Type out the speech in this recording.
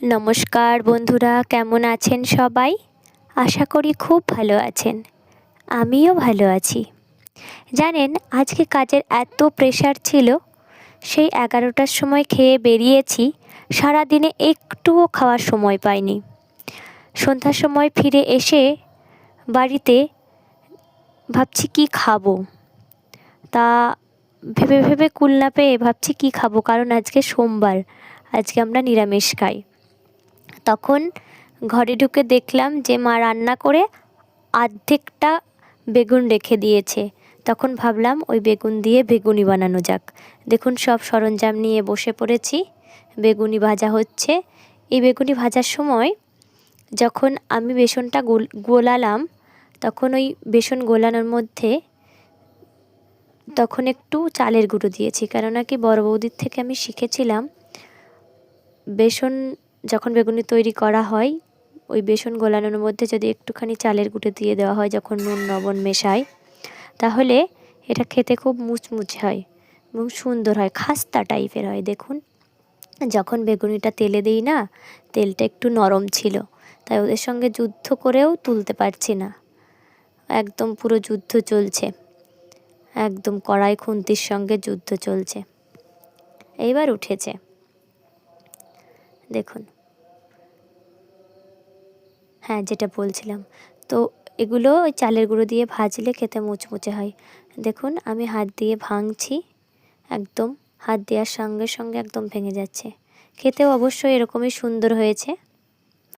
নমস্কার বন্ধুরা, কেমন আছেন সবাই? আশা করি খুব ভালো আছেন। আমিও ভালো আছি। জানেন, আজকে কাজের এত প্রেশার ছিল, সেই 11টার সময় খেয়ে বেরিয়েছি, সারাদিনে একটুও খাওয়ার সময় পাইনি। সন্ধ্যার সময় ফিরে এসে বাড়িতে ভাবছি কী খাবো, তা ভেবে ভেবে কুল না পেয়ে ভাবছি কী খাবো, কারণ আজকে সোমবার, আজকে আমরা নিরামিষ খাই। তখন ঘরে ঢুকে দেখলাম যে মা রান্না করে অর্ধেকটা বেগুন রেখে দিয়েছে। তখন ভাবলাম ওই বেগুন দিয়ে বেগুনি বানানো যাক। দেখুন, সব সরঞ্জাম নিয়ে বসে পড়েছি, বেগুনি ভাজা হচ্ছে। এই বেগুনি ভাজার সময় যখন আমি বেসনটা গোলালাম, তখন ওই বেসন গোলানোর মধ্যে তখন একটু চালের গুঁড়ো দিয়েছি, কেননা কি বড় বৌদির থেকে আমি শিখেছিলাম বেসন যখন বেগুনি তৈরি করা হয়, ওই বেসন গোলানোর মধ্যে যদি একটুখানি চালের গুঁড়ো দিয়ে দেওয়া হয়, যখন নুন লবণ মেশায়, তাহলে এটা খেতে খুব মুচমুচে হয় এবং সুন্দর হয়, খাস্তা টাইপের হয়। দেখুন, যখন বেগুনিটা তেলে দিই না, তেলটা একটু নরম ছিল, তাই ওদের সঙ্গে যুদ্ধ করেও তুলতে পারছি না, একদম পুরো যুদ্ধ চলছে, একদম কড়াই খুন্তির সঙ্গে যুদ্ধ চলছে। এইবার উঠেছে, দেখুন। হ্যাঁ, যেটা বলছিলাম, তো এগুলো ওই চালের গুঁড়ো দিয়ে ভাজলে খেতে মুচমুচে হয়। দেখুন, আমি হাত দিয়ে ভাঙছি, একদম হাত দেওয়ার সঙ্গে সঙ্গে একদম ভেঙে যাচ্ছে। খেতেও অবশ্যই এরকমই সুন্দর হয়েছে।